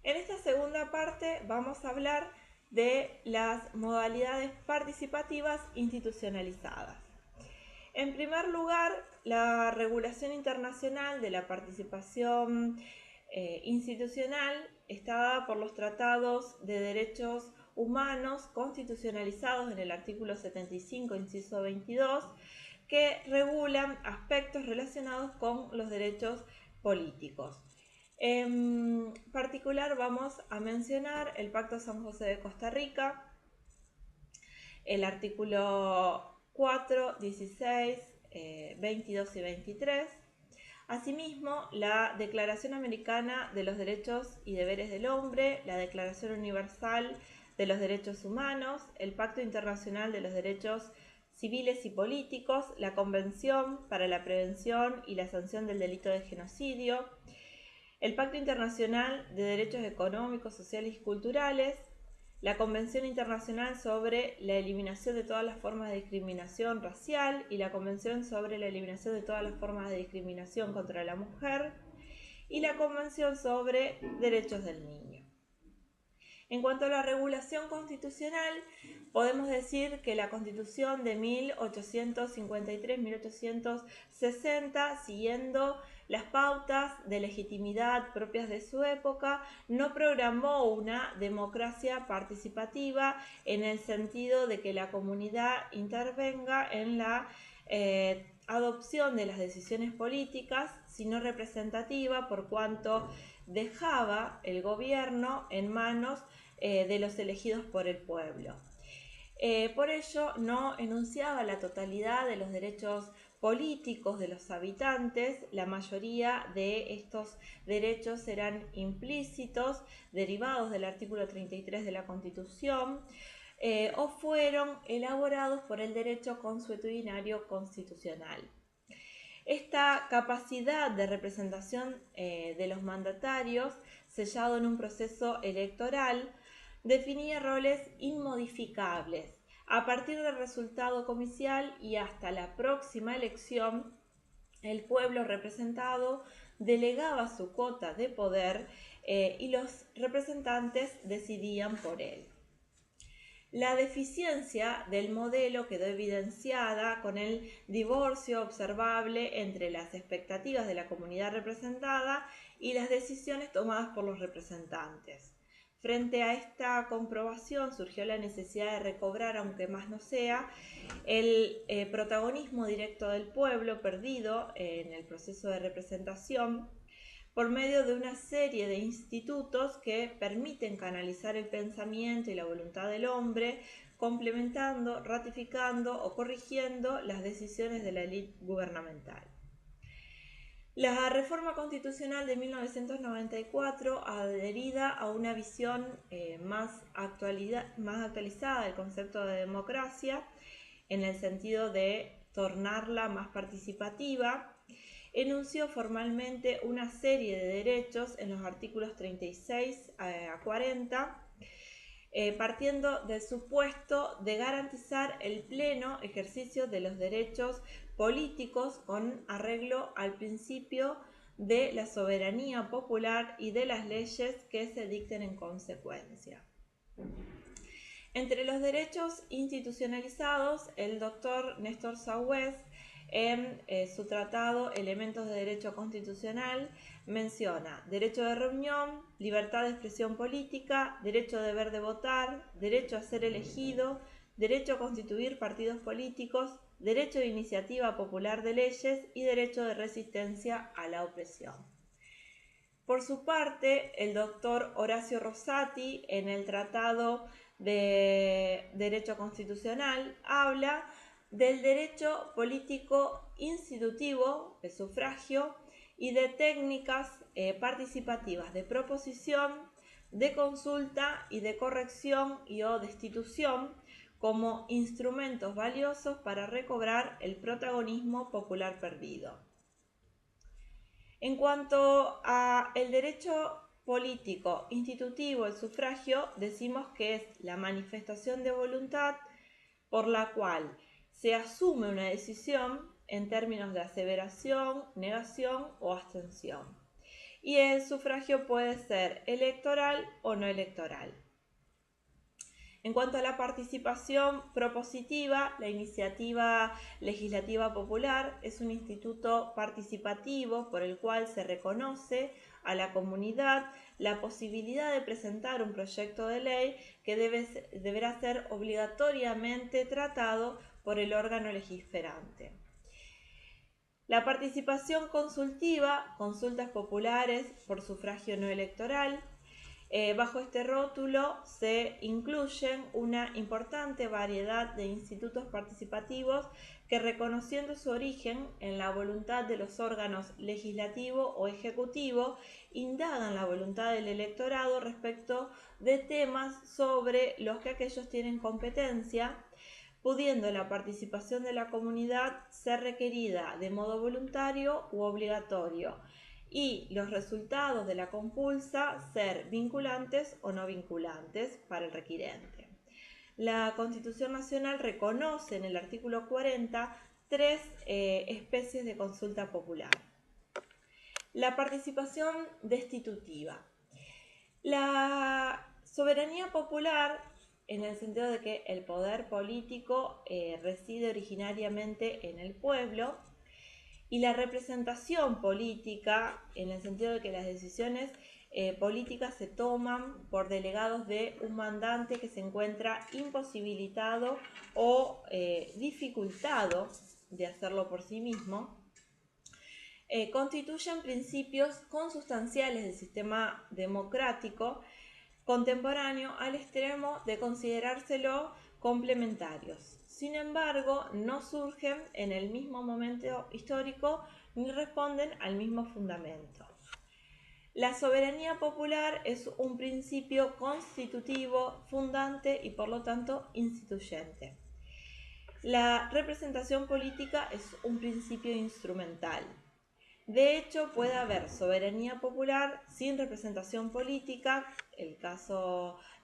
En esta segunda parte vamos a hablar de las modalidades participativas institucionalizadas. En primer lugar, la regulación internacional de la participación institucional está dada por los tratados de derechos humanos constitucionalizados en el artículo 75, inciso 22, que regulan aspectos relacionados con los derechos políticos. En particular vamos a mencionar el Pacto San José de Costa Rica, el artículo 4, 16, 22 y 23. Asimismo, la Declaración Americana de los Derechos y Deberes del Hombre, la Declaración Universal de los Derechos Humanos, el Pacto Internacional de los Derechos Civiles y Políticos, la Convención para la Prevención y la Sanción del Delito de Genocidio, el Pacto Internacional de Derechos Económicos, Sociales y Culturales, la Convención Internacional sobre la Eliminación de todas las formas de discriminación racial y la Convención sobre la Eliminación de todas las formas de discriminación contra la mujer y la Convención sobre Derechos del Niño. En cuanto a la regulación constitucional, podemos decir que la Constitución de 1853-1860, siguiendo las pautas de legitimidad propias de su época, no programó una democracia participativa en el sentido de que la comunidad intervenga en la adopción de las decisiones políticas, sino representativa, por cuanto dejaba el gobierno en manos de los elegidos por el pueblo. Por ello, no enunciaba la totalidad de los derechos políticos de los habitantes. La mayoría de estos derechos eran implícitos, derivados del artículo 33 de la Constitución, o fueron elaborados por el derecho consuetudinario constitucional. Esta capacidad de representación de los mandatarios, sellado en un proceso electoral, definía roles inmodificables. A partir del resultado comicial y hasta la próxima elección, el pueblo representado delegaba su cuota de poder y los representantes decidían por él. La deficiencia del modelo quedó evidenciada con el divorcio observable entre las expectativas de la comunidad representada y las decisiones tomadas por los representantes. Frente a esta comprobación surgió la necesidad de recobrar, aunque más no sea, el protagonismo directo del pueblo perdido en el proceso de representación por medio de una serie de institutos que permiten canalizar el pensamiento y la voluntad del hombre, complementando, ratificando o corrigiendo las decisiones de la élite gubernamental. La reforma constitucional de 1994, adherida a una visión más actualizada del concepto de democracia, en el sentido de tornarla más participativa, enunció formalmente una serie de derechos en los artículos 36 a 40, partiendo del supuesto de garantizar el pleno ejercicio de los derechos políticos con arreglo al principio de la soberanía popular y de las leyes que se dicten en consecuencia. Entre los derechos institucionalizados, el doctor Néstor Saués, en su tratado Elementos de Derecho Constitucional, menciona derecho de reunión, libertad de expresión política, derecho de deber de votar, derecho a ser elegido, derecho a constituir partidos políticos, derecho de iniciativa popular de leyes y derecho de resistencia a la opresión. Por su parte, el doctor Horacio Rosati, en el Tratado de Derecho Constitucional, habla del derecho político institutivo, el sufragio, y de técnicas participativas de proposición, de consulta y de corrección y o destitución como instrumentos valiosos para recobrar el protagonismo popular perdido. En cuanto al derecho político institutivo, el sufragio, decimos que es la manifestación de voluntad por la cual se asume una decisión en términos de aseveración, negación o abstención. y el sufragio puede ser electoral o no electoral. En cuanto a la participación propositiva, la iniciativa legislativa popular es un instituto participativo por el cual se reconoce a la comunidad la posibilidad de presentar un proyecto de ley que deberá ser obligatoriamente tratado por el órgano legiferante. La participación consultiva, consultas populares por sufragio no electoral. Bajo este rótulo se incluyen una importante variedad de institutos participativos que, reconociendo su origen en la voluntad de los órganos legislativo o ejecutivo, indagan la voluntad del electorado respecto de temas sobre los que aquellos tienen competencia, pudiendo la participación de la comunidad ser requerida de modo voluntario u obligatorio, y los resultados de la compulsa ser vinculantes o no vinculantes para el requirente. La Constitución Nacional reconoce en el artículo 40 tres especies de consulta popular. La participación destitutiva. La soberanía popular, en el sentido de que el poder político reside originariamente en el pueblo, y la representación política, en el sentido de que las decisiones políticas se toman por delegados de un mandante que se encuentra imposibilitado o dificultado de hacerlo por sí mismo, constituyen principios consustanciales del sistema democrático contemporáneo al extremo de considerárselo complementarios. Sin embargo, no surgen en el mismo momento histórico ni responden al mismo fundamento. La soberanía popular es un principio constitutivo, fundante y por lo tanto instituyente. La representación política es un principio instrumental. De hecho, puede haber soberanía popular sin representación política,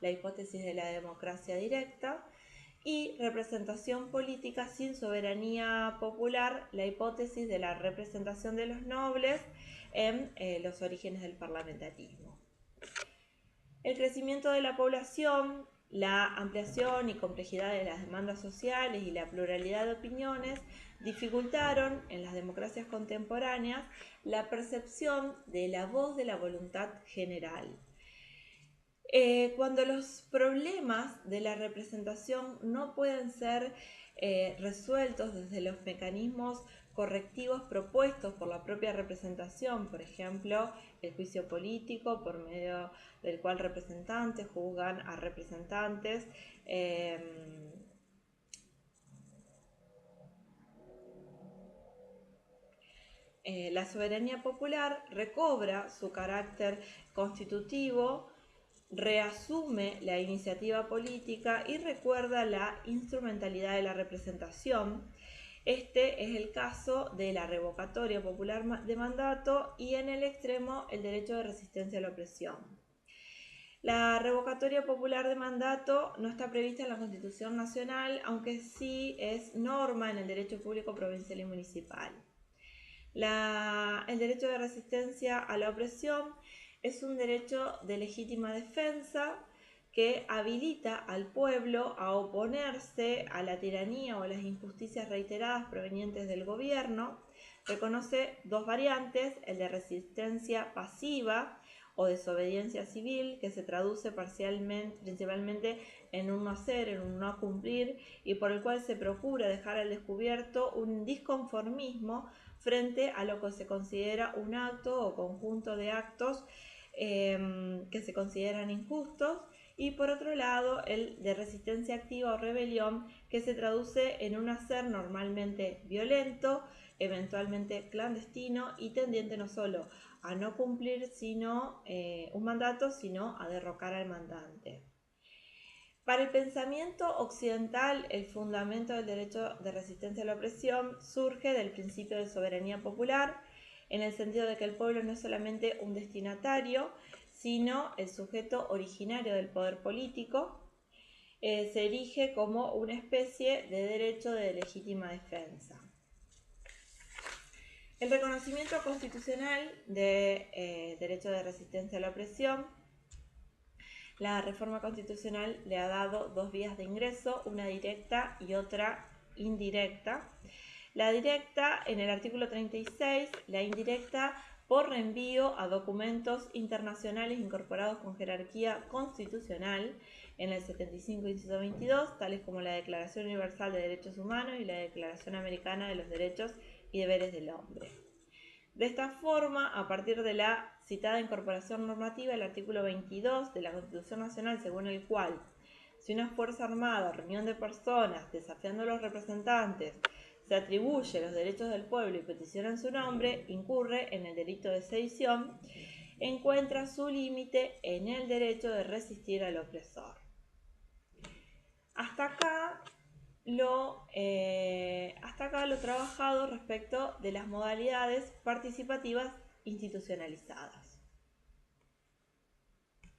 la hipótesis de la democracia directa, y representación política sin soberanía popular, la hipótesis de la representación de los nobles en los orígenes del parlamentarismo. El crecimiento de la población, la ampliación y complejidad de las demandas sociales y la pluralidad de opiniones dificultaron en las democracias contemporáneas la percepción de la voz de la voluntad general. Cuando los problemas de la representación no pueden ser resueltos desde los mecanismos correctivos propuestos por la propia representación, por ejemplo, el juicio político por medio del cual representantes juzgan a representantes, la soberanía popular recobra su carácter constitutivo, reasume la iniciativa política y recuerda la instrumentalidad de la representación. Este es el caso de la revocatoria popular de mandato y, en el extremo, el derecho de resistencia a la opresión. La revocatoria popular de mandato no está prevista en la Constitución Nacional, aunque sí es norma en el derecho público provincial y municipal. El derecho de resistencia a la opresión es un derecho de legítima defensa que habilita al pueblo a oponerse a la tiranía o a las injusticias reiteradas provenientes del gobierno. Reconoce dos variantes: el de resistencia pasiva o desobediencia civil, que se traduce principalmente en un no hacer, en un no cumplir, y por el cual se procura dejar al descubierto un disconformismo frente a lo que se considera un acto o conjunto de actos que se consideran injustos, y por otro lado el de resistencia activa o rebelión, que se traduce en un hacer normalmente violento, eventualmente clandestino y tendiente no solo a no cumplir un mandato, sino a derrocar al mandante. Para el pensamiento occidental, el fundamento del derecho de resistencia a la opresión surge del principio de soberanía popular, en el sentido de que el pueblo no es solamente un destinatario, sino el sujeto originario del poder político. Se erige como una especie de derecho de legítima defensa. El reconocimiento constitucional de derecho de resistencia a la opresión. La reforma constitucional le ha dado dos vías de ingreso, una directa y otra indirecta. La directa en el artículo 36, la indirecta por reenvío a documentos internacionales incorporados con jerarquía constitucional en el 75, inciso 22, tales como la Declaración Universal de Derechos Humanos y la Declaración Americana de los Derechos y Deberes del Hombre. De esta forma, a partir de la citada incorporación normativa, el artículo 22 de la Constitución Nacional, según el cual, si una fuerza armada o reunión de personas, desafiando a los representantes, se atribuye los derechos del pueblo y peticiona en su nombre, incurre en el delito de sedición, encuentra su límite en el derecho de resistir al opresor. Hasta acá lo trabajado respecto de las modalidades participativas institucionalizadas.